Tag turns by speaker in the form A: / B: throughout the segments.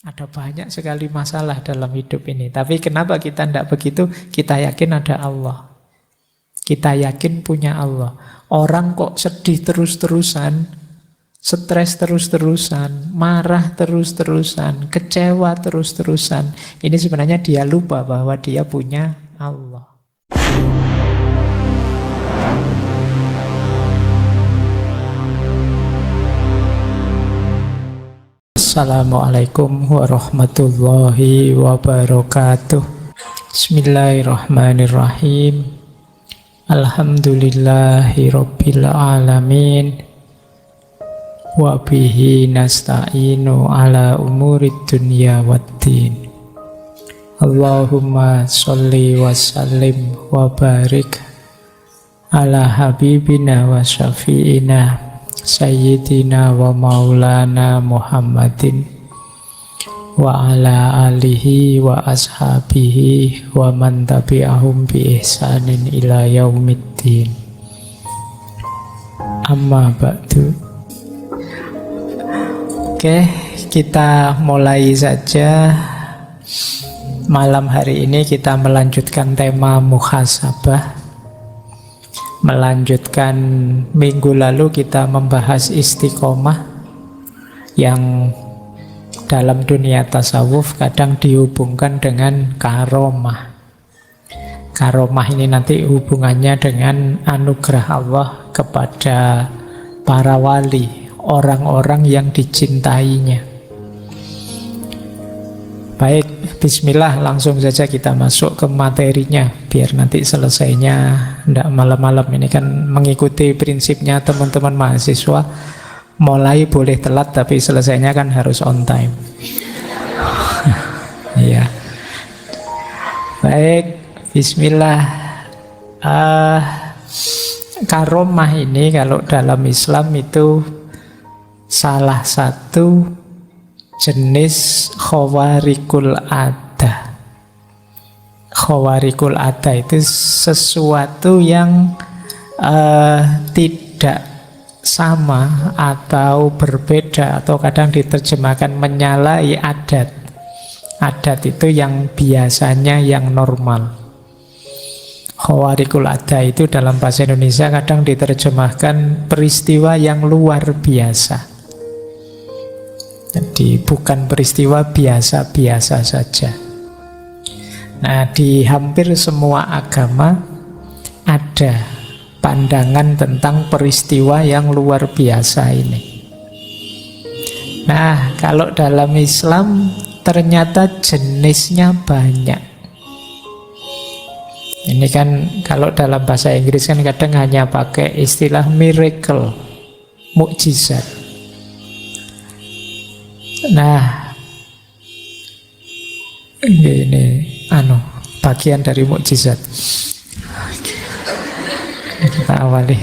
A: Ada banyak sekali masalah dalam hidup ini. Tapi kenapa kita tidak begitu? Kita yakin ada Allah. Kita yakin punya Allah. Orang kok sedih terus-terusan, stres terus-terusan, marah terus-terusan, kecewa terus-terusan. Ini sebenarnya dia lupa bahwa dia punya Allah. Assalamualaikum warahmatullahi wabarakatuh. Bismillahirrahmanirrahim. Alhamdulillahi rabbil alamin. Wa bihi nasta'inu ala umurid dunya waddin. Allahumma sholli wa sallim wa barik ala habibina wa syafi'ina Sayyidina wa maulana Muhammadin wa ala alihi wa ashabihi wa man tabi'ahum bi ihsanin ila yaumiddin. Amma ba'du. Oke, kita mulai saja. Malam hari ini kita melanjutkan tema muhasabah. Melanjutkan minggu lalu kita membahas istiqomah yang dalam dunia tasawuf kadang dihubungkan dengan karomah. Karomah ini nanti hubungannya dengan anugerah Allah kepada para wali, orang-orang yang dicintainya. Baik, bismillah, langsung saja kita masuk ke materinya biar nanti selesainya tidak malam-malam. Ini kan mengikuti prinsipnya teman-teman mahasiswa, mulai boleh telat tapi selesainya kan harus on time. Iya. Baik, bismillah. Karomah ini kalau dalam Islam itu salah satu jenis khawarikul ada. Khawarikul ada itu sesuatu yang tidak sama atau berbeda, atau kadang diterjemahkan menyalahi adat. Adat itu yang biasanya yang normal. Khawarikul ada itu dalam bahasa Indonesia kadang diterjemahkan peristiwa yang luar biasa. Jadi bukan peristiwa biasa-biasa saja. Nah, di hampir semua agama ada pandangan tentang peristiwa yang luar biasa ini. Nah, kalau dalam Islam ternyata jenisnya banyak. Ini kan kalau dalam bahasa Inggris kan kadang hanya pakai istilah miracle, mukjizat. Nah, ini bagian dari mukjizat. Kita awali.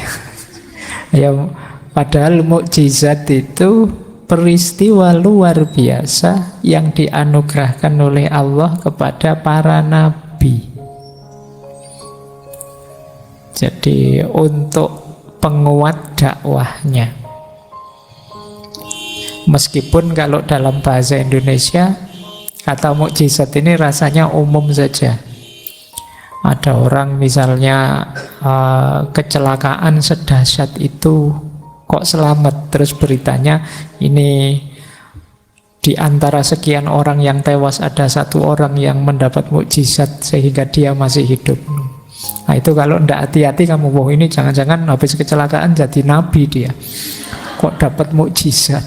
A: Ya, padahal mukjizat itu peristiwa luar biasa yang dianugerahkan oleh Allah kepada para nabi. Jadi untuk penguat dakwahnya. Meskipun kalau dalam bahasa Indonesia kata mukjizat ini rasanya umum saja. Ada orang misalnya kecelakaan sedahsyat itu kok selamat, terus beritanya ini di antara sekian orang yang tewas ada satu orang yang mendapat mukjizat sehingga dia masih hidup. Nah itu kalau tidak hati-hati kamu, wah ini jangan-jangan habis kecelakaan jadi nabi dia, kok dapat mukjizat.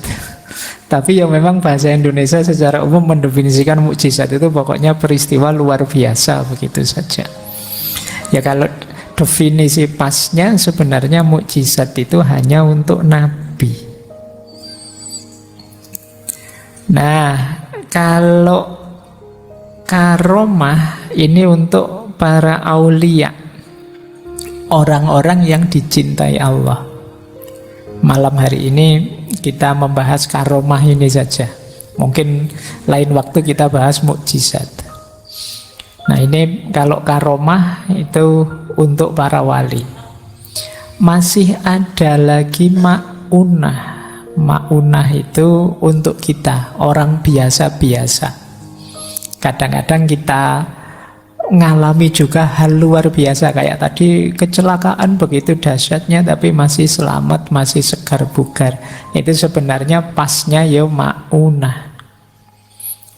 A: Tapi yang memang bahasa Indonesia secara umum mendefinisikan mukjizat itu pokoknya peristiwa luar biasa, begitu saja. Ya kalau definisi pasnya sebenarnya mukjizat itu hanya untuk nabi. Nah, kalau karomah ini untuk para aulia, orang-orang yang dicintai Allah. Malam hari ini kita membahas karomah ini saja. Mungkin lain waktu kita bahas mukjizat. Nah ini kalau karomah itu untuk para wali. Masih ada lagi ma'unah. Ma'unah itu untuk kita, orang biasa-biasa. Kadang-kadang kita ngalami juga hal luar biasa, kayak tadi kecelakaan begitu dahsyatnya tapi masih selamat, masih segar bugar. Itu sebenarnya pasnya ya ma'unah.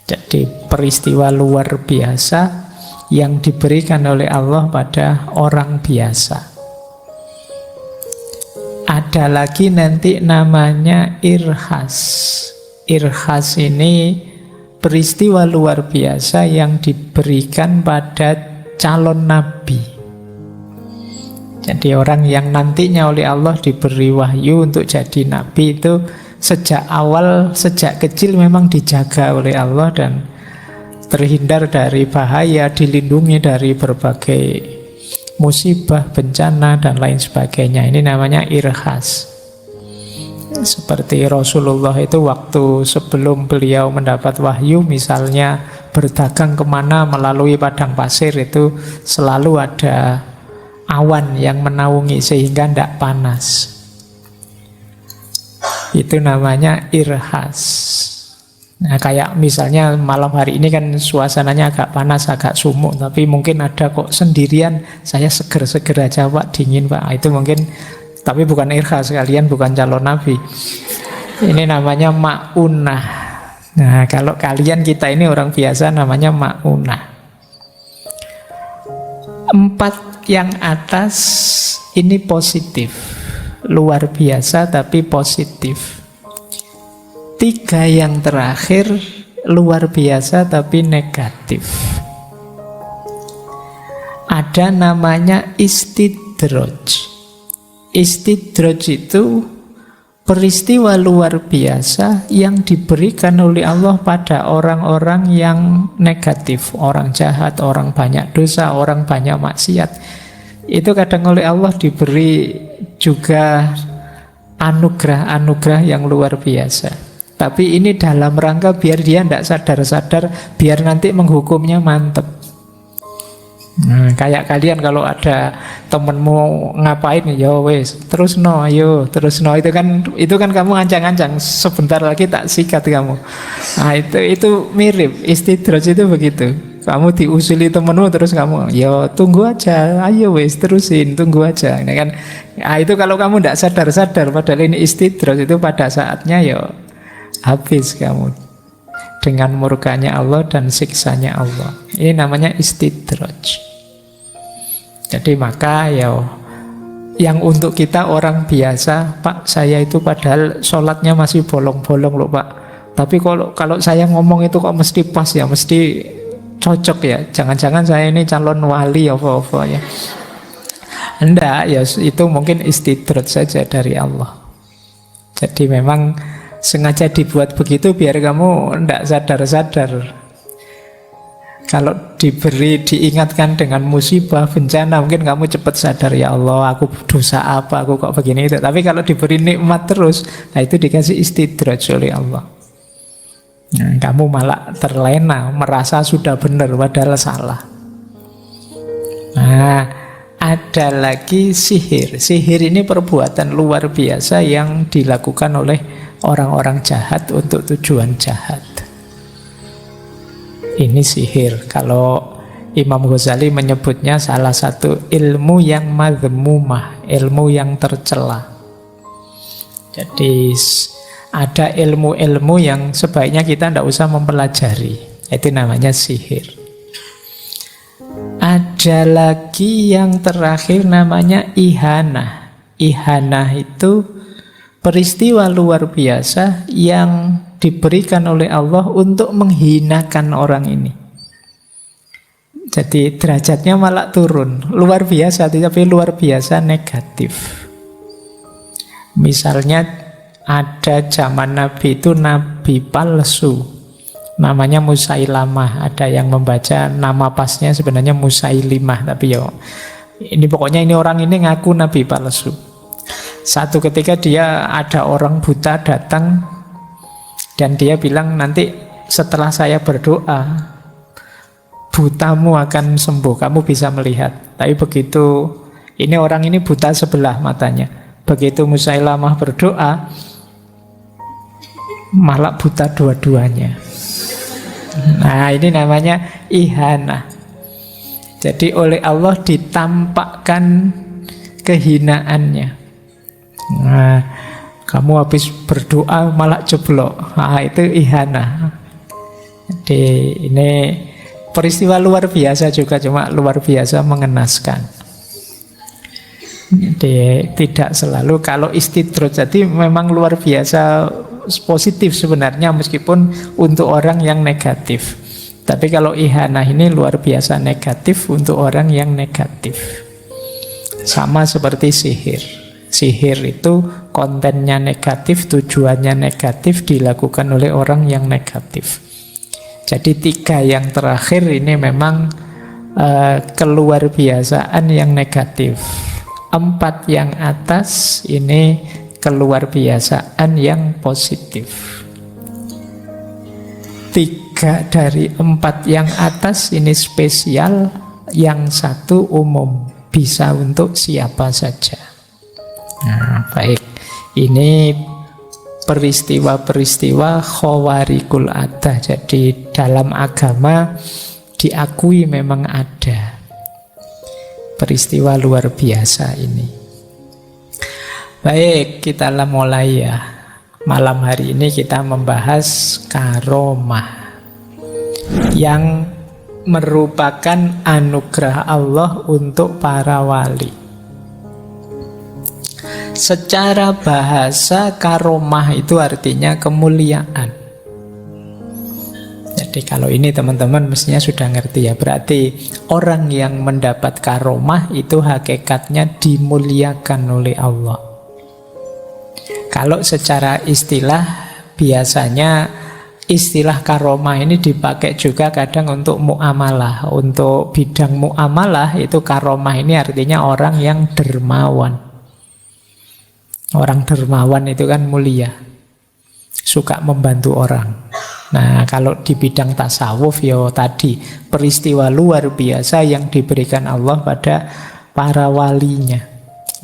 A: Jadi peristiwa luar biasa yang diberikan oleh Allah pada orang biasa. Ada lagi nanti namanya irhas. Irhas ini peristiwa luar biasa yang diberikan pada calon nabi. Jadi orang yang nantinya oleh Allah diberi wahyu untuk jadi nabi itu sejak awal, sejak kecil memang dijaga oleh Allah dan terhindar dari bahaya, dilindungi dari berbagai musibah, bencana, dan lain sebagainya. Ini namanya irhas. Seperti Rasulullah itu waktu sebelum beliau mendapat wahyu, misalnya berdagang kemana melalui padang pasir, itu selalu ada awan yang menaungi sehingga tidak panas. Itu namanya irhas. Nah, kayak misalnya malam hari ini kan suasananya agak panas, agak sumuk, tapi mungkin ada kok sendirian, saya seger-seger aja Pak, dingin Pak. Itu mungkin, tapi bukan irhas, kalian bukan calon nabi. Ini namanya ma'unah. Nah, kalau kalian, kita ini orang biasa, namanya ma'unah. 4 yang atas ini positif, luar biasa tapi positif. 3 yang terakhir luar biasa tapi negatif. Ada namanya istidraj. Istidraj itu peristiwa luar biasa yang diberikan oleh Allah pada orang-orang yang negatif, orang jahat, orang banyak dosa, orang banyak maksiat. Itu kadang oleh Allah diberi juga anugerah-anugerah yang luar biasa. Tapi ini dalam rangka biar dia tidak sadar-sadar, biar nanti menghukumnya mantep. Nah, kayak kalian kalau ada temenmu ngapain, ya wes, terus no, ayo, terus no, itu kan kamu ancang-ancang, sebentar lagi tak sikat kamu. Nah, itu mirip istidraj itu begitu. Kamu diusili temenmu terus kamu, ya tunggu aja, ayo wes terusin, tunggu aja. Nah, kan, nah, itu kalau kamu tidak sadar-sadar, padahal ini istidraj, itu pada saatnya ya habis kamu dengan murkanya Allah dan siksanya Allah. Ini namanya istidraj. Jadi maka ya, yang untuk kita orang biasa, Pak saya itu padahal sholatnya masih bolong-bolong loh Pak, tapi kalau saya ngomong itu kok mesti pas ya, mesti cocok ya, jangan-jangan saya ini calon wali apa-apa ya. Enggak, ya itu mungkin istidraj saja dari Allah. Jadi memang sengaja dibuat begitu biar kamu tidak sadar-sadar. Kalau diingatkan dengan musibah, bencana, mungkin kamu cepat sadar, ya Allah, aku dosa apa, aku kok begini itu. Tapi kalau diberi nikmat terus, nah itu dikasih istidraj oleh Allah. Nah, kamu malah terlena, merasa sudah benar padahal salah. Nah, ada lagi sihir. Sihir ini perbuatan luar biasa yang dilakukan oleh orang-orang jahat untuk tujuan jahat. Ini sihir. Kalau Imam Ghazali menyebutnya salah satu ilmu yang madhmumah, ilmu yang tercela. Jadi ada ilmu-ilmu yang sebaiknya kita tidak usah mempelajari. Itu namanya sihir. Ada lagi yang terakhir namanya ihanah. Ihanah itu peristiwa luar biasa yang diberikan oleh Allah untuk menghinakan orang ini. Jadi derajatnya malah turun. Luar biasa, tapi luar biasa negatif. Misalnya ada zaman Nabi itu nabi palsu, namanya Musailamah. Ada yang membaca nama pasnya sebenarnya Musailimah, tapi ya ini pokoknya ini orang ini ngaku nabi palsu. Satu ketika dia ada orang buta datang dan dia bilang, nanti setelah saya berdoa butamu akan sembuh, kamu bisa melihat. Tapi begitu ini orang ini buta sebelah matanya, begitu Musailamah berdoa, malah buta dua-duanya. Nah, ini namanya ihana. Jadi oleh Allah ditampakkan kehinaannya. Nah, kamu habis berdoa malah jeblok. Nah, itu ihana. Jadi ini peristiwa luar biasa juga, cuma luar biasa mengenaskan. Jadi tidak selalu kalau istidroj, jadi memang luar biasa positif sebenarnya meskipun untuk orang yang negatif. Tapi kalau ihanah ini luar biasa negatif untuk orang yang negatif. Sama seperti sihir. Sihir itu kontennya negatif, tujuannya negatif, dilakukan oleh orang yang negatif. Jadi 3 yang terakhir ini memang keluar biasaan yang negatif. 4 yang atas ini keluar biasaan yang positif. 3 dari 4 yang atas ini spesial, yang 1 umum, bisa untuk siapa saja. Nah, baik. Ini peristiwa-peristiwa khawarikul adah. Jadi dalam agama diakui memang ada peristiwa luar biasa ini. Baik, kita mulai ya. Malam hari ini kita membahas karomah yang merupakan anugerah Allah untuk para wali. Secara bahasa karomah itu artinya kemuliaan. Jadi kalau ini teman-teman mestinya sudah ngerti ya. Berarti orang yang mendapat karomah itu hakikatnya dimuliakan oleh Allah. Kalau secara istilah, biasanya istilah karomah ini dipakai juga kadang untuk muamalah. Untuk bidang muamalah itu karomah ini artinya orang yang dermawan. Orang dermawan itu kan mulia, suka membantu orang. Nah, kalau di bidang tasawuf ya tadi peristiwa luar biasa yang diberikan Allah pada para walinya.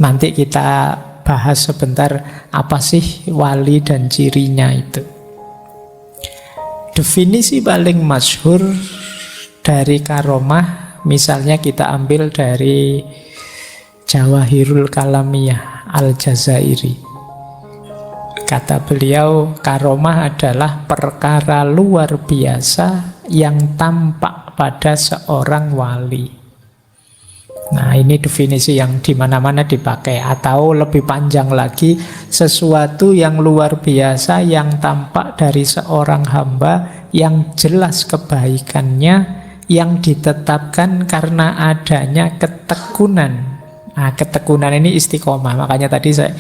A: Nanti kita bahas sebentar apa sih wali dan cirinya itu. Definisi paling masyhur dari karomah misalnya kita ambil dari Jawahirul Kalamiyah Al-Jazairi. Kata beliau, karomah adalah perkara luar biasa yang tampak pada seorang wali. Nah, ini definisi yang dimana-mana dipakai. Atau lebih panjang lagi, sesuatu yang luar biasa yang tampak dari seorang hamba yang jelas kebaikannya, yang ditetapkan karena adanya ketekunan. Nah, ketekunan ini istiqomah. Makanya tadi saya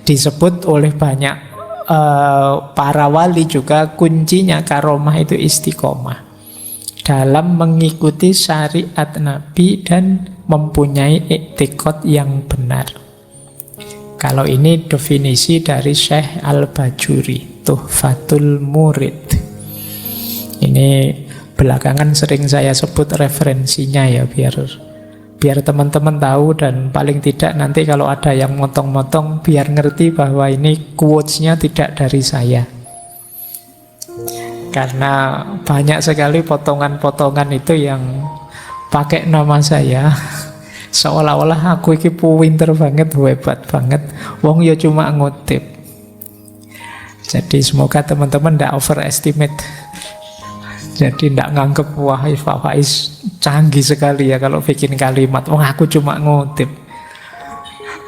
A: disebut oleh banyak para wali juga kuncinya karomah itu istiqomah dalam mengikuti syariat Nabi dan mempunyai iktikad yang benar. Kalau ini definisi dari Syekh Al-Bajuri, Tuhfatul Murid. Ini belakangan sering saya sebut referensinya ya, biar teman-teman tahu, dan paling tidak nanti kalau ada yang motong-motong biar ngerti bahwa ini quotes-nya tidak dari saya. Karena banyak sekali potongan-potongan itu yang pakai nama saya. Seolah-olah aku ini pinter banget, hebat banget. Wong ya cuma ngutip. Jadi semoga teman-teman tidak overestimate. Jadi tidak nganggep wah Pak Faiz canggih sekali ya kalau bikin kalimat. Wah aku cuma ngutip.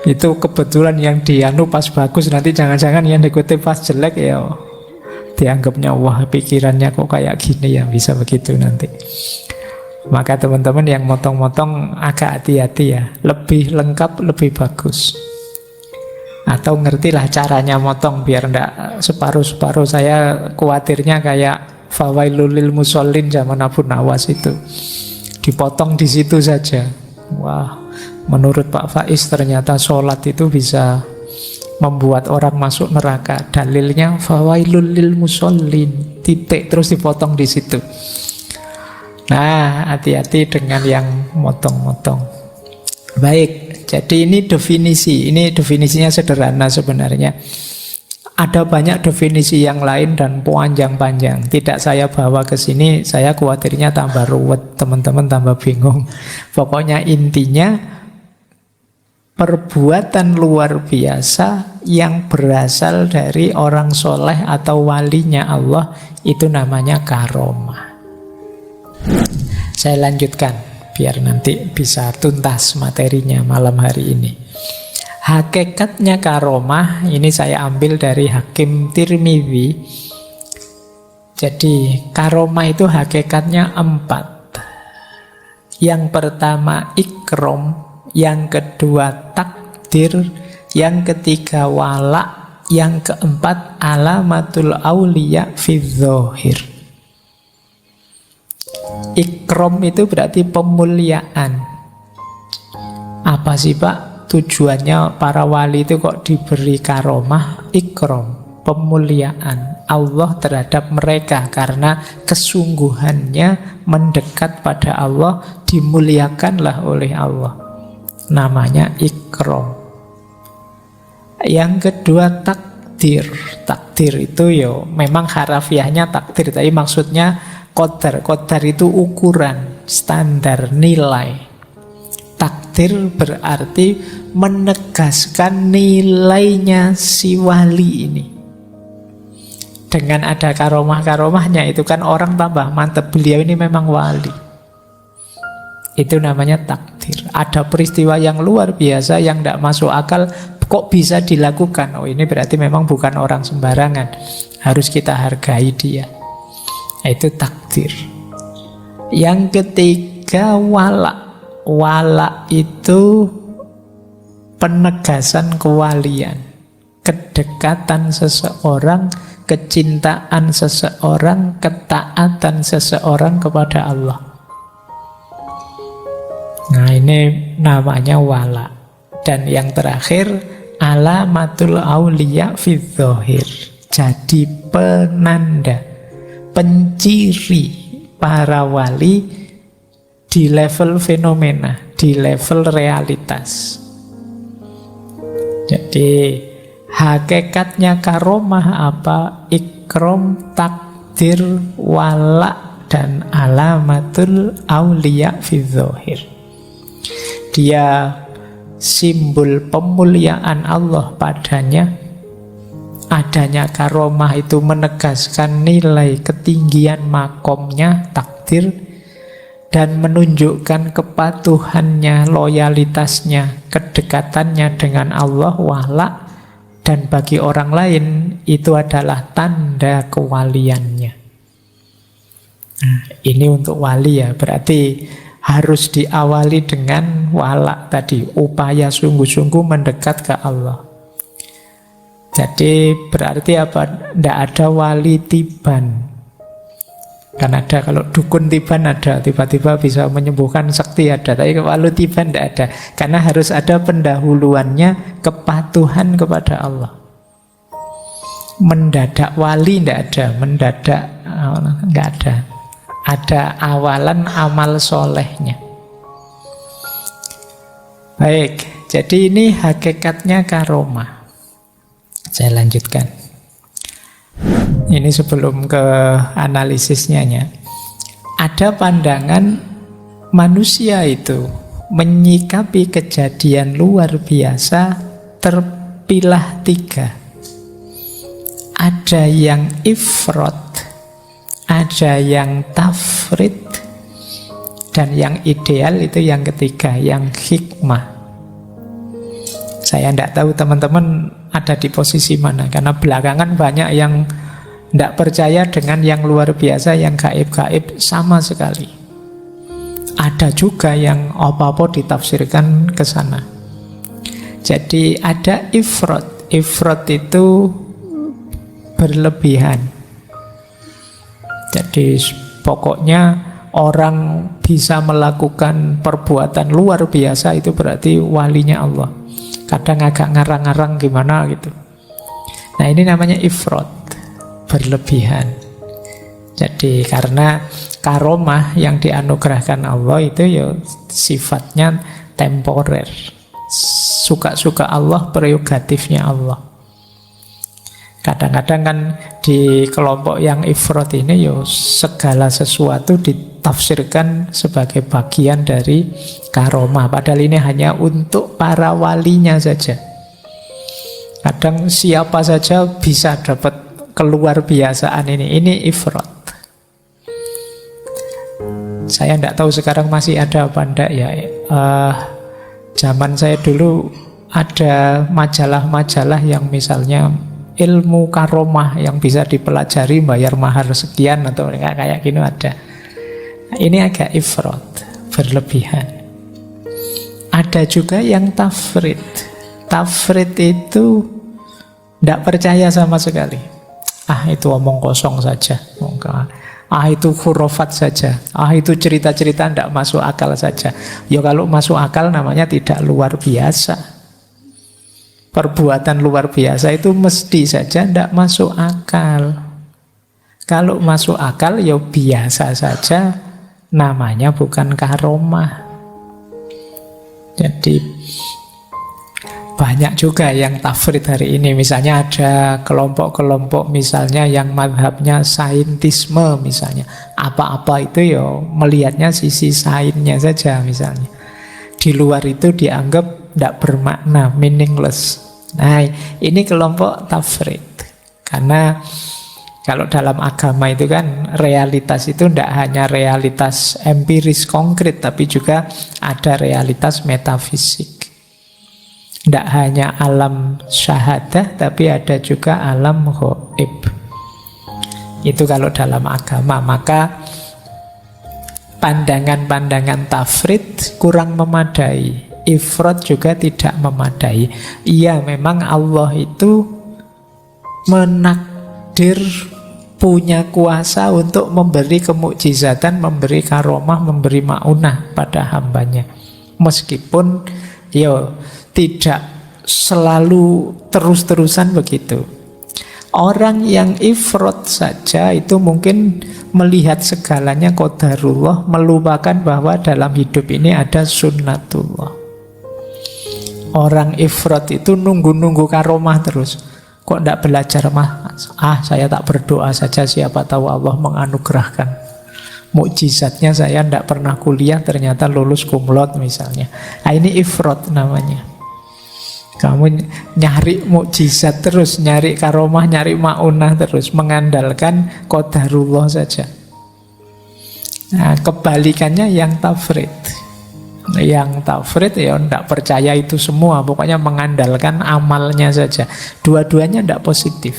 A: Itu kebetulan yang dianu pas bagus, nanti jangan-jangan yang dikutip pas jelek ya dianggapnya wah pikirannya kok kayak gini ya, bisa begitu nanti. Maka teman-teman yang motong-motong agak hati-hati ya. Lebih lengkap lebih bagus. Atau ngertilah caranya motong biar tidak separuh-separuh. Saya khawatirnya kayak Fawailul lil musallin zaman Abu Nawas itu. Dipotong di situ saja. Wah, menurut Pak Faiz ternyata sholat itu bisa membuat orang masuk neraka. Dalilnya fawailul lil musallin, titik, terus dipotong di situ. Nah, hati-hati dengan yang motong-motong. Baik, jadi ini definisi. Ini definisinya sederhana sebenarnya. Ada banyak definisi yang lain dan panjang-panjang. Tidak saya bawa ke sini, saya khawatirnya tambah ruwet, teman-teman tambah bingung. Pokoknya intinya, perbuatan luar biasa yang berasal dari orang soleh atau walinya Allah, itu namanya karomah. Saya lanjutkan, biar nanti bisa tuntas materinya malam hari ini. Hakikatnya karomah, ini saya ambil dari Hakim Tirmidzi. Jadi karomah itu hakikatnya 4. Yang pertama ikrom, yang kedua takdir, yang ketiga wala, yang keempat alamatul auliya fi dzahir. Ikrom itu berarti pemuliaan. Apa sih Pak? Tujuannya para wali itu kok diberi karomah? Ikrom, pemuliaan Allah terhadap mereka, karena kesungguhannya mendekat pada Allah, dimuliakanlah oleh Allah. Namanya ikrom. Yang kedua takdir. Takdir itu memang harafiahnya takdir, tapi maksudnya qadar. Qadar itu ukuran, standar, nilai. Takdir berarti menegaskan nilainya si wali ini. Dengan ada karomah-karomahnya itu kan orang tambah mantap, beliau ini memang wali. Itu namanya takdir. Ada peristiwa yang luar biasa yang tidak masuk akal, kok bisa dilakukan? Oh, ini berarti memang bukan orang sembarangan, harus kita hargai dia. Itu takdir. Yang ketiga wala. Wala itu penegasan kewalian, kedekatan seseorang, kecintaan seseorang, ketaatan seseorang kepada Allah. Nah, ini namanya wala. Dan yang terakhir, alamatul auliya fi dzahir. Jadi penanda, penciri para wali di level fenomena, di level realitas. Jadi hakikatnya karomah apa? Ikrom, takdir, wala, dan alamatul auliya fi dzahir. Dia simbol pemuliaan Allah padanya. Adanya karomah itu menegaskan nilai ketinggian makomnya, takdir, dan menunjukkan kepatuhannya, loyalitasnya, kedekatannya dengan Allah, wala, dan bagi orang lain itu adalah tanda kewaliannya. Nah, ini untuk wali ya, berarti harus diawali dengan wala tadi, upaya sungguh-sungguh mendekat ke Allah. Jadi berarti apa? Tidak ada wali tiban. Kan ada, kalau dukun tiban ada, tiba-tiba bisa menyembuhkan sakti ada, tapi kalau tiban tidak ada, karena harus ada pendahuluannya, kepatuhan kepada Allah. Mendadak wali tidak ada, mendadak nggak ada. Ada awalan amal solehnya. Baik, jadi ini hakikatnya karomah. Saya lanjutkan. Ini sebelum ke analisisnya ya. Ada pandangan manusia itu menyikapi kejadian luar biasa terpilah 3. Ada yang ifrot, ada yang tafrid, dan yang ideal itu yang ketiga, yang hikmah. Saya tidak tahu teman-teman ada di posisi mana, karena belakangan banyak yang tidak percaya dengan yang luar biasa, yang gaib-gaib sama sekali. Ada juga yang apa-apa ditafsirkan ke sana. Jadi ada ifrot. Ifrot itu berlebihan. Jadi pokoknya orang bisa melakukan perbuatan luar biasa itu berarti walinya Allah. Kadang agak ngarang-ngarang gimana gitu. Nah, ini namanya ifrot, berlebihan. Jadi karena karomah yang dianugerahkan Allah itu ya sifatnya temporer. Suka-suka Allah, prerogatifnya Allah. Kadang-kadang kan di kelompok yang ifrat ini yo segala sesuatu ditafsirkan sebagai bagian dari karomah, padahal ini hanya untuk para walinya saja. Kadang siapa saja bisa dapat keluar biasaan ini. Ini ifrat. Saya tidak tahu sekarang masih ada apa enggak ya. Zaman saya dulu ada majalah-majalah yang misalnya ilmu karomah yang bisa dipelajari bayar mahar sekian atau kayak gini ada. Ini agak ifrat, berlebihan. Ada juga yang tafrid. Tafrid itu tidak percaya sama sekali. Itu omong kosong saja. Itu khurafat saja. Itu cerita-cerita tidak masuk akal saja. Ya kalau masuk akal namanya tidak luar biasa. Perbuatan luar biasa itu mesti saja tidak masuk akal. Kalau masuk akal ya biasa saja, namanya bukan karomah. Jadi banyak juga yang tafrid hari ini. Misalnya ada kelompok-kelompok misalnya yang madhabnya saintisme misalnya. Apa-apa itu ya melihatnya sisi sainsnya saja misalnya. Di luar itu dianggap tidak bermakna, meaningless. Nah, ini kelompok tafrid. Karena kalau dalam agama itu kan realitas itu tidak hanya realitas empiris konkret, tapi juga ada realitas metafisik. Tidak hanya alam syahadah, tapi ada juga alam ghaib. Itu kalau dalam agama. Maka pandangan-pandangan tafrid kurang memadai. Ifrat juga tidak memadai. Iya, memang Allah itu menakdir, punya kuasa untuk memberi kemukjizatan, memberi karomah, memberi ma'unah pada hambanya. Meskipun tidak selalu terus-terusan begitu. Orang yang ifrat saja itu mungkin melihat segalanya qadarullah, melupakan bahwa dalam hidup ini ada sunnatullah. Orang ifrat itu nunggu-nunggu karomah terus. Kok tidak belajar mah? Saya tak berdoa saja, siapa tahu Allah menganugerahkan. Mukjizatnya saya tidak pernah kuliah, ternyata lulus cum laude misalnya. Ini ifrat namanya. Kamu nyari mukjizat terus, nyari karomah, nyari ma'unah terus, mengandalkan qadarullah saja. Nah, kebalikannya yang tafrid. Yang tafrid ya tidak percaya itu semua, pokoknya mengandalkan amalnya saja. Dua-duanya tidak positif.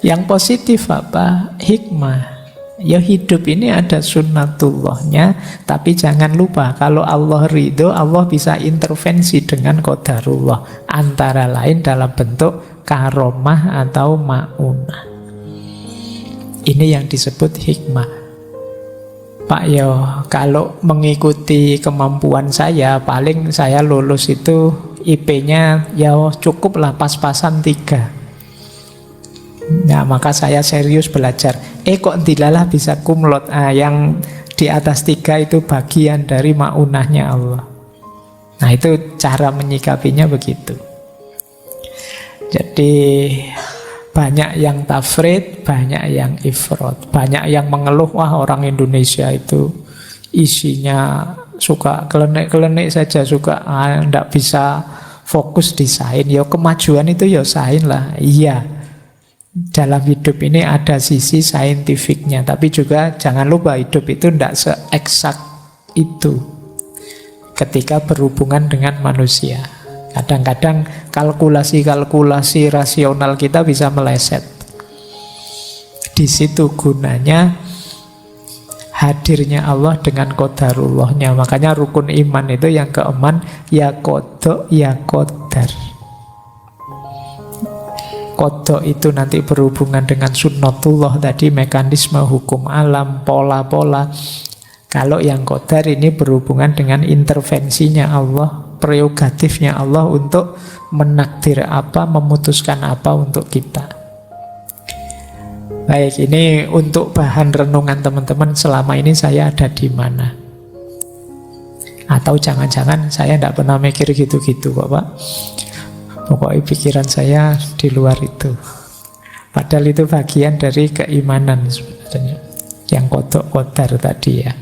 A: Yang positif apa? Hikmah. Ya hidup ini ada sunnatullahnya, tapi jangan lupa kalau Allah ridho, Allah bisa intervensi dengan qadarullah, antara lain dalam bentuk karomah atau ma'unah. Ini yang disebut hikmah. Pak kalau mengikuti kemampuan saya, paling saya lulus itu IP-nya cukuplah pas-pasan 3. Nah, maka saya serius belajar. Kok dilalah bisa cum laude. Yang di atas 3 itu bagian dari ma'unahnya Allah. Nah, itu cara menyikapinya begitu. Jadi banyak yang tafrid, banyak yang ifrat. Banyak yang mengeluh, orang Indonesia itu isinya suka kelenik-kelenik saja, suka tidak bisa fokus di sains. Kemajuan itu sains lah. Iya, dalam hidup ini ada sisi saintifiknya, tapi juga jangan lupa hidup itu tidak se-eksak itu ketika berhubungan dengan manusia. Kadang-kadang kalkulasi-kalkulasi rasional kita bisa meleset. Di situ gunanya hadirnya Allah dengan qadarullahnya. Makanya rukun iman itu yang keeman, ya qada ya qadar. Qada itu nanti berhubungan dengan sunnatullah tadi, mekanisme hukum alam, pola-pola. Kalau yang qadar ini berhubungan dengan intervensinya Allah, prerogatifnya Allah untuk menakdir apa, memutuskan apa untuk kita. Baik, ini untuk bahan renungan teman-teman, selama ini saya ada di mana? Atau jangan-jangan saya tidak pernah mikir gitu-gitu kok Pak. Pokoknya pikiran saya di luar itu. Padahal itu bagian dari keimanan sebenarnya, yang kodok kodar tadi ya.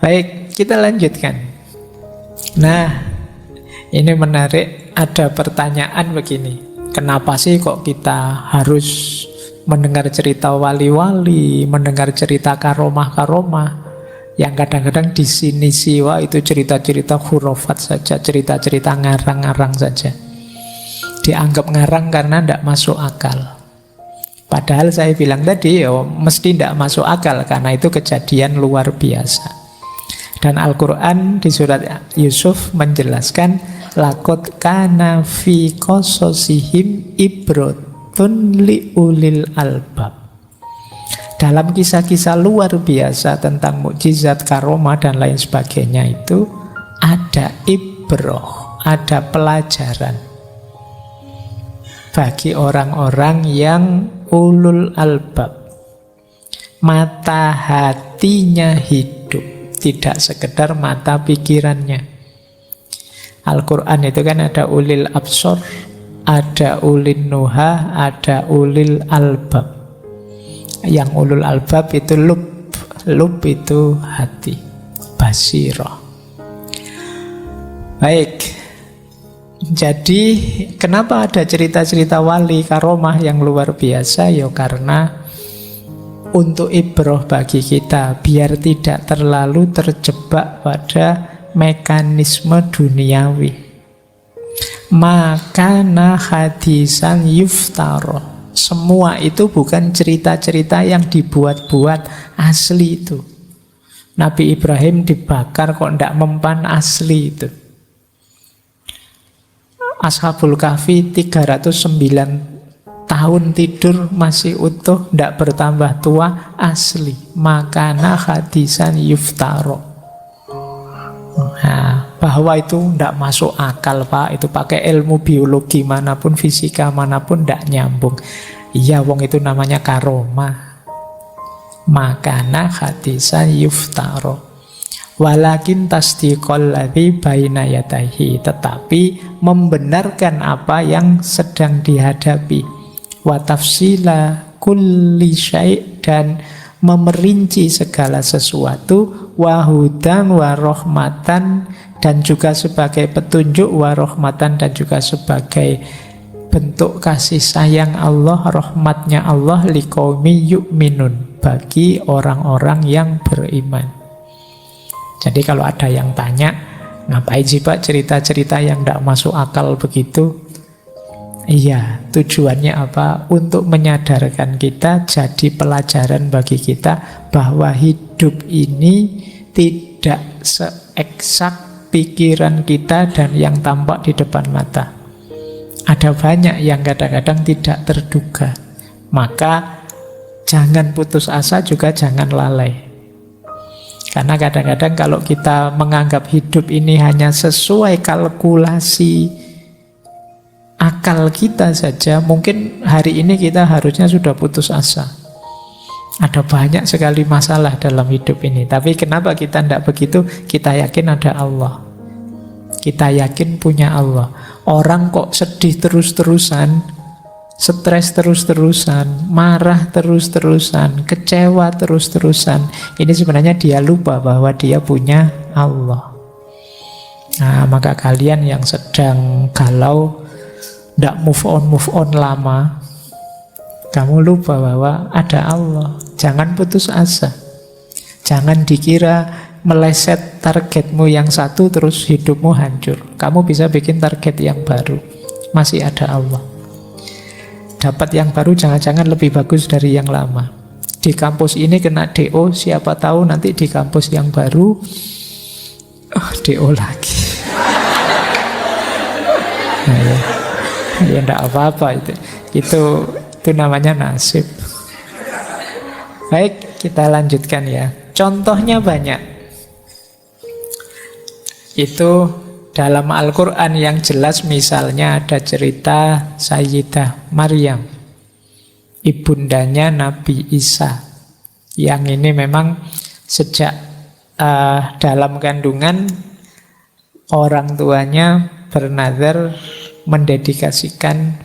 A: Baik, kita lanjutkan. Nah, ini menarik. Ada pertanyaan begini, kenapa sih kok kita harus mendengar cerita wali-wali, mendengar cerita karomah-karomah, yang kadang-kadang di sini siwa itu cerita-cerita khurafat saja, cerita-cerita ngarang-ngarang saja. Dianggap ngarang karena tidak masuk akal. Padahal saya bilang tadi, mesti tidak masuk akal karena itu kejadian luar biasa. Dan Al-Quran di surat Yusuf menjelaskan, lakot kana fi qasasihim ibratun li ulil albab. Dalam kisah-kisah luar biasa tentang mukjizat, karomah dan lain sebagainya itu ada ibroh, ada pelajaran bagi orang-orang yang ulul albab. Mata hatinya hidup, tidak sekedar mata pikirannya. Al-Quran itu kan ada ulil absor, ada ulil nuha, ada ulil albab. Yang ulul albab itu lub itu hati, basirah. Baik, jadi kenapa ada cerita-cerita wali karomah yang luar biasa? Ya karena untuk ibroh bagi kita, biar tidak terlalu terjebak pada mekanisme duniawi. Makana hadisan yuftaro. Semua itu bukan cerita-cerita yang dibuat-buat, asli itu. Nabi Ibrahim dibakar kok tidak mempan, asli itu. Ashabul Kahfi 309 tahun tidur masih utuh, tidak bertambah tua, asli. Makana hadisan yuftaro. Nah, bahwa itu tidak masuk akal Pak, itu pakai ilmu biologi manapun, fisika manapun tidak nyambung. Iya, wong itu namanya karomah. Makana hadisan yuftaro. Walakin tasdiqol ladzi baina yadayhi, tetapi membenarkan apa yang sedang dihadapi. Wa tafsila kulli syai', dan memerinci segala sesuatu. Wa hudan wa rahmatan, dan juga sebagai petunjuk, wa rahmatan, dan juga sebagai bentuk kasih sayang Allah, rahmatnya Allah, liqaumi yu'minun, bagi orang-orang yang beriman. Jadi kalau ada yang tanya, ngapain sih Pak cerita-cerita yang tidak masuk akal begitu? Iya, tujuannya apa? Untuk menyadarkan kita, jadi pelajaran bagi kita bahwa hidup ini tidak seeksak pikiran kita dan yang tampak di depan mata. Ada banyak yang kadang-kadang tidak terduga. Maka jangan putus asa, juga jangan lalai. Karena kadang-kadang kalau kita menganggap hidup ini hanya sesuai kalkulasi akal kita saja, mungkin hari ini kita harusnya sudah putus asa. Ada banyak sekali masalah dalam hidup ini. Tapi kenapa kita tidak begitu? Kita yakin ada Allah. Kita yakin punya Allah. Orang kok sedih terus-terusan, stres terus-terusan, marah terus-terusan, kecewa terus-terusan. Ini sebenarnya dia lupa bahwa dia punya Allah. Nah, maka kalian yang sedang galau, tidak move on lama, kamu lupa bahwa ada Allah. Jangan putus asa. Jangan dikira meleset targetmu yang satu terus hidupmu hancur. Kamu bisa bikin target yang baru. Masih ada Allah. Dapat yang baru jangan-jangan lebih bagus dari yang lama. Di kampus ini kena DO, siapa tahu nanti di kampus yang baru DO lagi. Nah, ya enggak apa-apa itu. Itu namanya nasib. Baik, kita lanjutkan ya. Contohnya banyak. Itu dalam Al-Quran yang jelas, misalnya ada cerita Sayyidah Maryam, ibundanya Nabi Isa. Yang ini memang sejak dalam kandungan orang tuanya bernazar mendedikasikan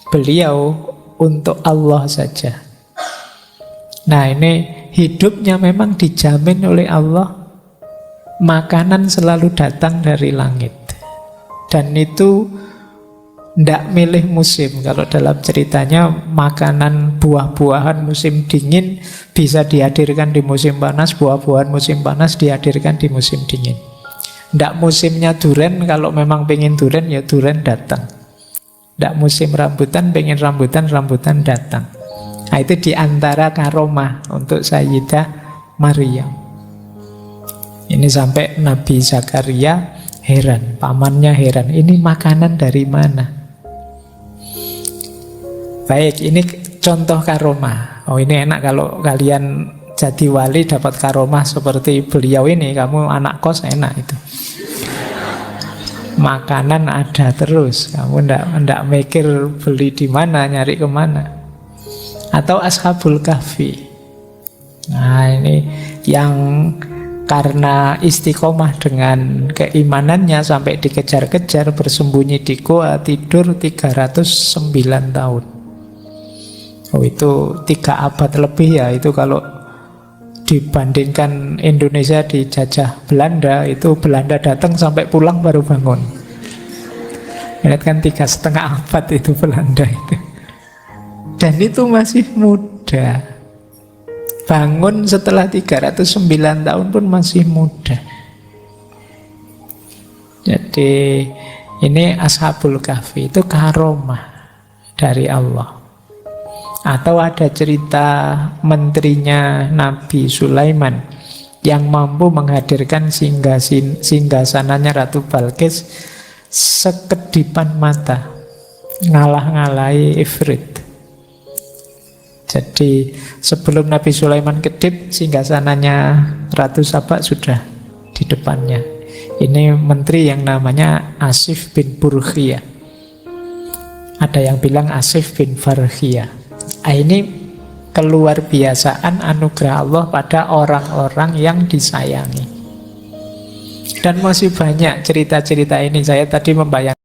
A: beliau untuk Allah saja. Nah, ini hidupnya memang dijamin oleh Allah. Makanan selalu datang dari langit. Dan itu ndak milih musim. Kalau dalam ceritanya makanan buah-buahan musim dingin bisa dihadirkan di musim panas, buah-buahan musim panas dihadirkan di musim dingin. Ndak musimnya duren, kalau memang pengen duren ya duren datang. Ndak musim rambutan, pengen rambutan, rambutan datang. Nah, itu diantara karomah untuk Sayyidah Maryam. Ini sampai Nabi Zakaria heran, pamannya heran, ini makanan dari mana? Baik, ini contoh karomah. Oh, ini enak kalau kalian jadi wali dapat karomah seperti beliau ini. Kamu anak kos enak itu. Makanan ada terus. Kamu ndak mikir beli di mana, nyari kemana. Atau Ashabul Kahfi. Nah, ini yang karena istiqomah dengan keimanannya sampai dikejar-kejar, bersembunyi di goa, tidur 309 tahun. Oh, itu 3 abad lebih ya. Itu kalau dibandingkan Indonesia dijajah Belanda, itu Belanda datang sampai pulang baru bangun. Lihat kan 3,5 abad itu Belanda itu. Dan itu masih muda. Bangun setelah 309 tahun pun masih muda. Jadi ini Ashabul Kahfi, itu karomah dari Allah. Atau ada cerita menterinya Nabi Sulaiman yang mampu menghadirkan singgasananya Ratu Balkis sekedipan mata, ngalah-ngalahi Ifrit. Jadi sebelum Nabi Sulaiman kedip, singgasananya Ratu Saba sudah di depannya. Ini menteri yang namanya Asif bin Burkhiyah. Ada yang bilang Asif bin Farkhiyah. Ini keluar biasaan anugerah Allah pada orang-orang yang disayangi. Dan masih banyak cerita-cerita ini. Saya tadi membayangkan,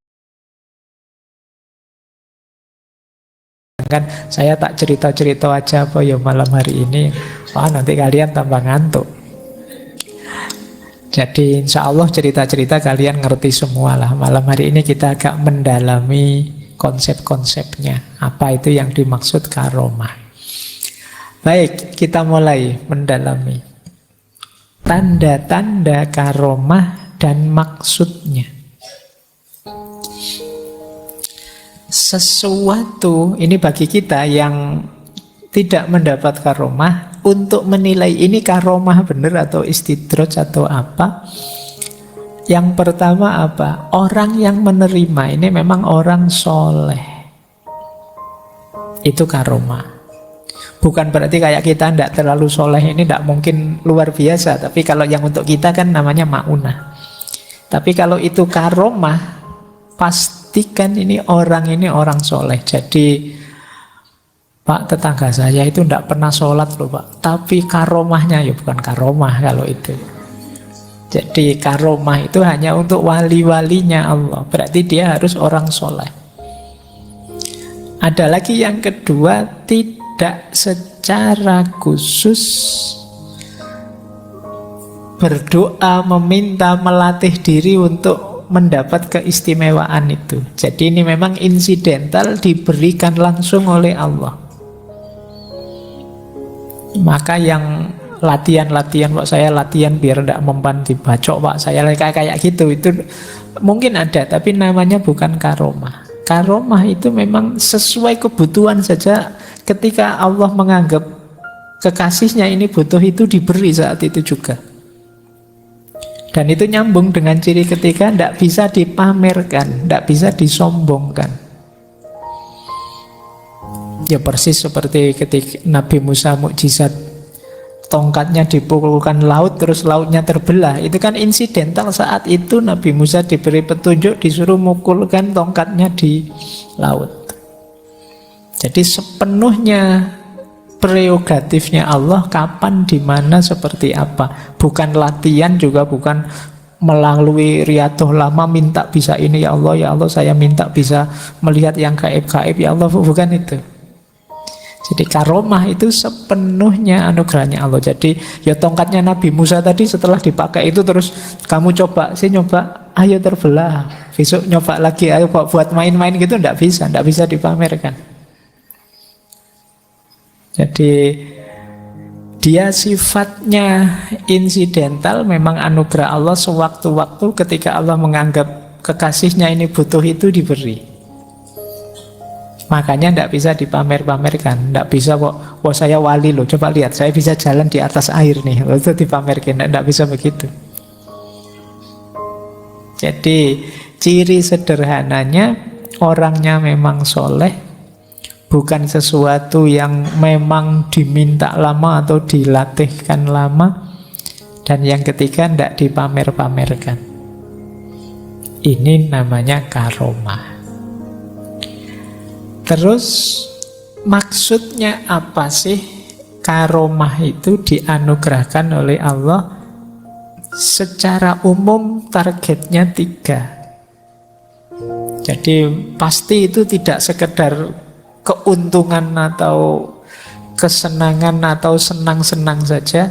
A: saya tak cerita-cerita aja apa ya malam hari ini. Wah, nanti kalian tambah ngantuk. Jadi insya Allah cerita-cerita kalian ngerti semua lah. Malam hari ini kita agak mendalami konsep-konsepnya. Apa itu yang dimaksud karomah. Baik, kita mulai mendalami tanda-tanda karomah dan maksudnya. Sesuatu, ini bagi kita yang tidak mendapat karomah, untuk menilai ini karomah benar atau istidraj atau apa. Yang pertama apa? Orang yang menerima ini memang orang soleh. Itu karomah. Bukan berarti kayak kita tidak terlalu soleh, ini tidak mungkin luar biasa. Tapi kalau yang untuk kita kan namanya ma'unah. Tapi kalau itu karomah, pastikan ini orang soleh. Jadi Pak, tetangga saya itu tidak pernah sholat loh Pak, tapi karomahnya ya bukan karomah kalau itu. Jadi karomah itu hanya untuk wali-walinya Allah. Berarti dia harus orang soleh. Ada lagi yang kedua, tidak secara khusus berdoa, meminta, melatih diri untuk mendapat keistimewaan itu. Jadi ini memang insidental, diberikan langsung oleh Allah. Maka yang latihan-latihan, Pak saya latihan biar tidak mempan dibacok Pak, saya kayak gitu, itu mungkin ada, tapi namanya bukan karomah. Karomah itu memang sesuai kebutuhan saja. Ketika Allah menganggap kekasihnya ini butuh, itu diberi saat itu juga. Dan itu nyambung dengan ciri ketiga, tidak bisa dipamerkan, tidak bisa disombongkan. Ya persis seperti ketika Nabi Musa mukjizat, tongkatnya dipukulkan laut, terus lautnya terbelah. Itu kan insidental, saat itu Nabi Musa diberi petunjuk, disuruh mukulkan tongkatnya di laut. Jadi sepenuhnya prerogatifnya Allah, kapan, di mana, seperti apa. Bukan latihan, juga bukan melalui riyadhah lama minta bisa ini, ya Allah saya minta bisa melihat yang gaib-gaib, ya Allah, bukan itu. Jadi karomah itu sepenuhnya anugerahnya Allah. Jadi ya tongkatnya Nabi Musa tadi setelah dipakai itu terus kamu coba, nyoba, ayo terbelah, besok nyoba lagi, ayo buat main-main gitu, enggak bisa dipamerkan. Jadi dia sifatnya insidental, memang anugerah Allah sewaktu-waktu ketika Allah menganggap kekasihnya ini butuh itu diberi. Makanya tidak bisa dipamer-pamerkan, tidak bisa kok, wah saya wali loh, coba lihat saya bisa jalan di atas air nih, itu dipamerkan, tidak bisa begitu. Jadi ciri sederhananya orangnya memang soleh, bukan sesuatu yang memang diminta lama atau dilatihkan lama. Dan yang ketiga, tidak dipamer-pamerkan. Ini namanya karomah. Terus maksudnya apa sih? Karomah itu dianugerahkan oleh Allah. Secara umum targetnya 3. Jadi pasti itu tidak sekedar keuntungan atau kesenangan atau senang-senang saja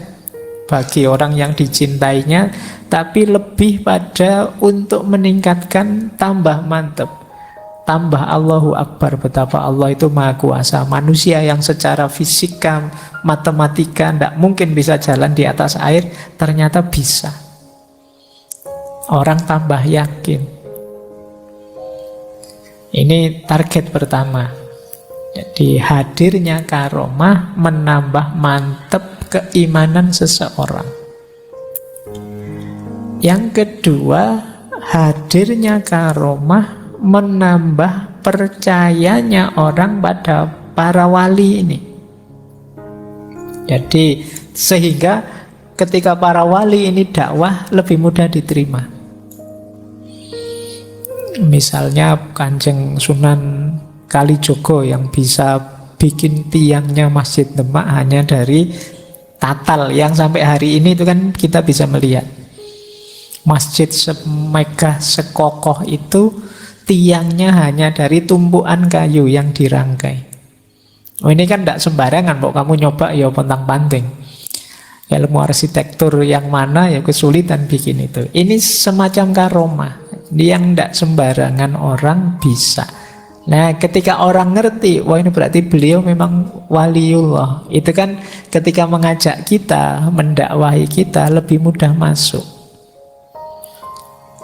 A: bagi orang yang dicintainya, tapi lebih pada untuk meningkatkan tambah mantap, tambah Allahu Akbar, betapa Allah itu Maha Kuasa. Manusia yang secara fisika, matematika tidak mungkin bisa jalan di atas air, ternyata bisa. Orang tambah yakin. Ini target pertama. Jadi hadirnya karomah menambah mantap keimanan seseorang. Yang kedua, hadirnya karomah menambah percayanya orang pada para wali ini. Jadi sehingga ketika para wali ini dakwah lebih mudah diterima. Misalnya Kanjeng Sunan Kalijogo yang bisa bikin tiangnya Masjid Demak hanya dari tatal, yang sampai hari ini itu kan kita bisa melihat masjid semegah sekokoh itu tiangnya hanya dari tumpuan kayu yang dirangkai. Oh, ini kan tidak sembarangan, kok kamu nyoba ya pontang-panting. Ilmu arsitektur yang mana ya kesulitan bikin itu. Ini semacam karomah yang tidak sembarangan orang bisa. Nah, ketika orang ngerti, wah ini berarti beliau memang waliullah. Itu kan ketika mengajak kita, mendakwahi kita lebih mudah masuk.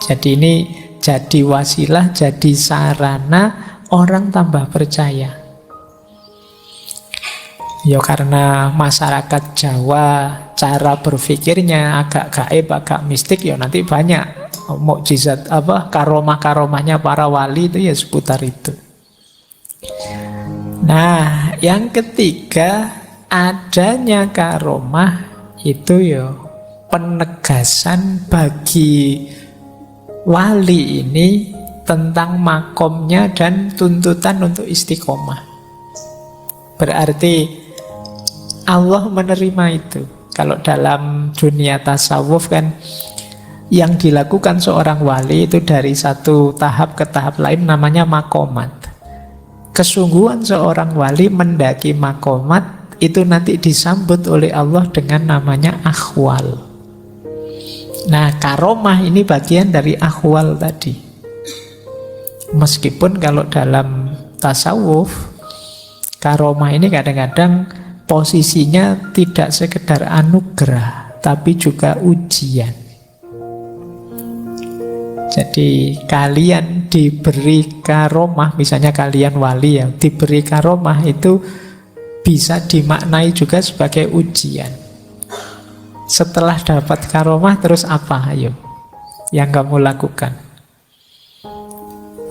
A: Jadi ini jadi wasilah, jadi sarana orang tambah percaya. Ya karena masyarakat Jawa cara berpikirnya agak gaib, agak mistik, ya nanti banyak mukjizat karomah-karomahnya para wali itu ya seputar itu. Nah, yang ketiga, adanya karomah itu ya penegasan bagi wali ini tentang makomnya dan tuntutan untuk istiqomah. Berarti Allah menerima itu. Kalau dalam dunia tasawuf kan yang dilakukan seorang wali itu dari satu tahap ke tahap lain namanya makomat. Kesungguhan seorang wali mendaki makomat itu nanti disambut oleh Allah dengan namanya akhwal. Nah, karomah ini bagian dari akhwal tadi. Meskipun kalau dalam tasawuf karomah ini kadang-kadang posisinya tidak sekedar anugerah, tapi juga ujian. Jadi kalian diberi karomah, misalnya kalian wali ya, diberi karomah itu bisa dimaknai juga sebagai ujian. Setelah dapat karomah terus apa? Ayo, yang kamu lakukan.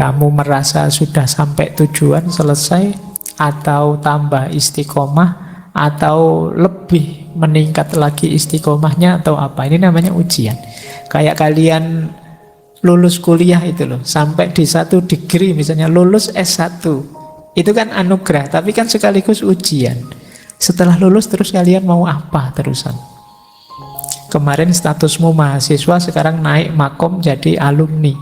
A: Kamu merasa sudah sampai tujuan, selesai, atau tambah istiqomah, atau lebih meningkat lagi istiqomahnya, atau apa? Ini namanya ujian. Kayak kalian lulus kuliah itu loh, sampai di 1 degree misalnya, lulus S1, itu kan anugerah, tapi kan sekaligus ujian. Setelah lulus terus kalian mau apa terusan? Kemarin statusmu mahasiswa, sekarang naik makom jadi alumni.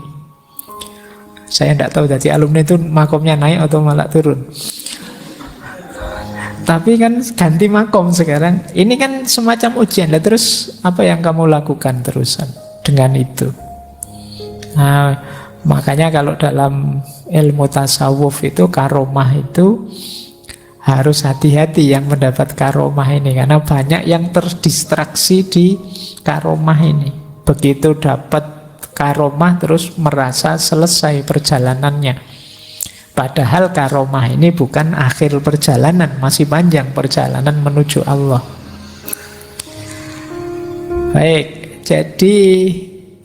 A: Saya tidak tahu jadi alumni itu makomnya naik atau malah turun. Tapi kan ganti makom sekarang. Ini kan semacam ujian. Lah terus apa yang kamu lakukan terusan dengan itu? Nah, makanya kalau dalam ilmu tasawuf itu karomah itu harus hati-hati yang mendapat karomah ini, karena banyak yang terdistraksi di karomah ini. Begitu dapat karomah terus merasa selesai perjalanannya. Padahal karomah ini bukan akhir perjalanan, masih panjang perjalanan menuju Allah. Baik, jadi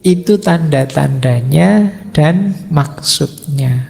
A: itu tanda-tandanya dan maksudnya.